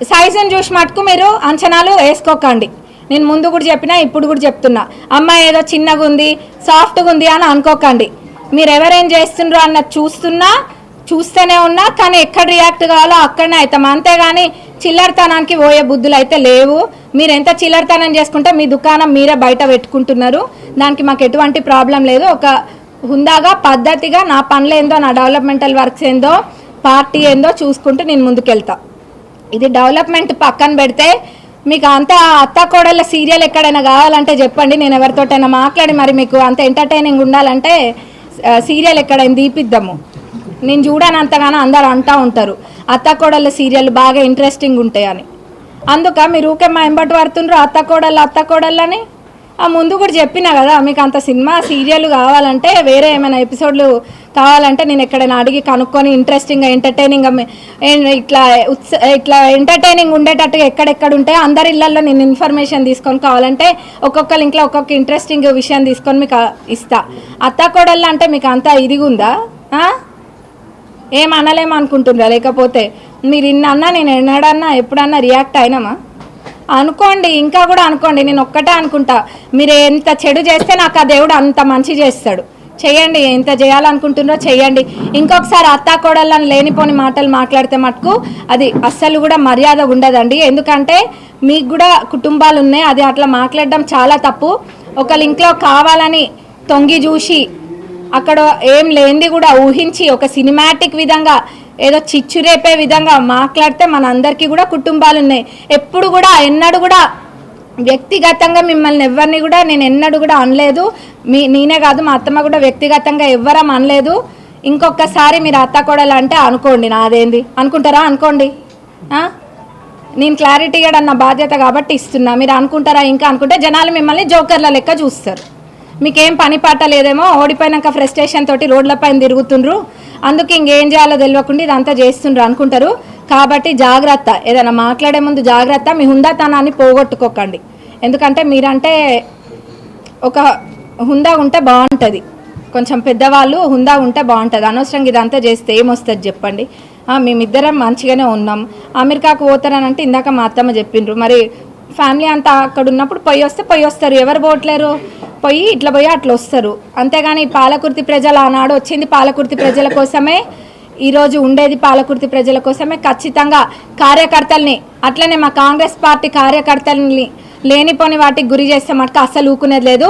సైజుని చూసి మటుకు మీరు అంచనాలు వేసుకోకండి. నేను ముందు కూడా చెప్పినా, ఇప్పుడు కూడా చెప్తున్నా, అమ్మాయి ఏదో చిన్నగా ఉంది, సాఫ్ట్గా ఉంది అని అనుకోకండి. మీరు ఎవరేం చేస్తుండ్రో అన్నది చూస్తూనే ఉన్నా, కానీ ఎక్కడ రియాక్ట్ కావాలో అక్కడనే అవుతాం. అంతేగాని చిల్లరతనానికి పోయే బుద్ధులు అయితే లేవు. మీరు ఎంత చిల్లరతనం చేసుకుంటే మీ దుకాణం మీరే బయట పెట్టుకుంటున్నారు, దానికి మాకు ఎటువంటి ప్రాబ్లం లేదు. ఒక హుందాగా పద్ధతిగా నా పనులు ఏందో, నా డెవలప్మెంటల్ వర్క్స్ ఏందో, పార్టీ ఏందో చూసుకుంటూ నేను ముందుకెళ్తా. ఇది డెవలప్మెంట్ పక్కన పెడితే మీకు అంత అత్త కోడళ్ళ సీరియల్ ఎక్కడైనా కావాలంటే చెప్పండి, నేను ఎవరితోటైనా మాట్లాడి మరి మీకు అంత ఎంటర్టైనింగ్ ఉండాలంటే సీరియల్ ఎక్కడైనా తీపిద్దాము. నేను చూడనంతగానో అందరు అంటూ ఉంటారు అత్త కోడళ్ళ సీరియల్ బాగా ఇంట్రెస్టింగ్ ఉంటాయని. అందుక మీరు ఊకే మా ఎంబటి పడుతుండ్రు అత్త కోడళ్ళని. ఆ ముందు కూడా చెప్పినా కదా, మీకు అంత సినిమా సీరియల్ కావాలంటే, వేరే ఏమైనా ఎపిసోడ్లు కావాలంటే నేను ఎక్కడైనా అడిగి కనుక్కొని ఇంట్రెస్టింగ్గా ఎంటర్టైనింగ్గా ఇట్లా ఎంటర్టైనింగ్ ఉండేటట్టుగా ఎక్కడెక్కడ ఉంటాయో అందరి ఇళ్లలో నేను ఇన్ఫర్మేషన్ తీసుకొని కావాలంటే ఒక్కొక్కరి ఇంట్లో ఒక్కొక్క ఇంట్రెస్టింగ్ విషయం తీసుకొని మీకు ఇస్తా. అత్త కోడళ్ళు అంటే మీకు అంతా ఇదిగుందా? ఏం అనలేమనుకుంటుండ్రా? లేకపోతే మీరు ఇన్నన్నా నేను ఎన్నడన్నా ఎప్పుడన్నా రియాక్ట్ అయినామా? అనుకోండి, ఇంకా కూడా అనుకోండి. నేను ఒక్కటే అనుకుంటా, మీరు ఎంత చెడు చేస్తే నాకు ఆ దేవుడు అంత మంచి చేస్తాడు. చెయ్యండి, ఎంత చేయాలనుకుంటున్నారో చెయ్యండి. ఇంకొకసారి అత్తా కోడళ్ళని లేనిపోని మాటలు మాట్లాడితే మటుకు అది అస్సలు కూడా మర్యాద ఉండదండి. ఎందుకంటే మీకు కూడా కుటుంబాలు ఉన్నాయి, అది అట్లా మాట్లాడడం చాలా తప్పు. ఒకళ్ళ ఇంట్లో కావాలని తొంగి చూసి అక్కడ ఏం లేనిది కూడా ఊహించి ఒక సినిమాటిక్ విధంగా ఏదో చిచ్చు రేపే విధంగా మాట్లాడితే మన అందరికీ కూడా కుటుంబాలు ఉన్నాయి. ఎప్పుడు కూడా ఎన్నడూ కూడా వ్యక్తిగతంగా మిమ్మల్ని ఎవరిని కూడా నేను ఎన్నడూ కూడా అనలేదు. నేనే కాదు, మా అత్తమ్మ కూడా వ్యక్తిగతంగా ఎవ్వరం అనలేదు. ఇంకొకసారి మీరు అత్త కోడలు అంటే అనుకోండి, నాదేంది అనుకుంటారా? అనుకోండి. నేను క్లారిటీ ఇవ్వడం నా బాధ్యత కాబట్టి ఇస్తున్నా. మీరు అనుకుంటారా? ఇంకా అనుకుంటే జనాలు మిమ్మల్ని జోకర్ల లెక్క చూస్తారు. మీకేం పని పాట లేదేమో, ఓడిపోయినాక ఫ్రస్ట్రేషన్ తోటి రోడ్లపైన తిరుగుతుండ్రు, అందుకు ఇంకేం చేయాలో తెలియకుండా ఇదంతా చేస్తుండ్రు అనుకుంటారు. కాబట్టి జాగ్రత్త, ఏదైనా మాట్లాడే ముందు జాగ్రత్త. మీ హుందాతనాన్ని పోగొట్టుకోకండి. ఎందుకంటే మీరంటే ఒక హుందా ఉంటే బాగుంటుంది, కొంచెం పెద్దవాళ్ళు హుందా ఉంటే బాగుంటుంది. అనవసరంగా ఇదంతా చేస్తే ఏమొస్తుంది చెప్పండి? మేమిద్దరం మంచిగానే ఉన్నాం. అమెరికాకు పోతారనంటే ఇందాక మా అత్తమ్మ చెప్పిండ్రు, మరి ఫ్యామిలీ అంతా అక్కడ ఉన్నప్పుడు పోయి వస్తారు. ఎవరు పోవట్లేరు? పోయి ఇట్లా పోయి అట్లా వస్తారు. అంతేగాని పాలకుర్తి ప్రజలు ఆనాడు వచ్చింది పాలకుర్తి ప్రజల కోసమే, ఈరోజు ఉండేది పాలకుర్తి ప్రజల కోసమే. ఖచ్చితంగా కార్యకర్తల్ని, అట్లనే మా కాంగ్రెస్ పార్టీ కార్యకర్తల్ని లేనిపోని వాటికి గురి చేస్తే మటుకు అస్సలు ఊకునేది లేదు.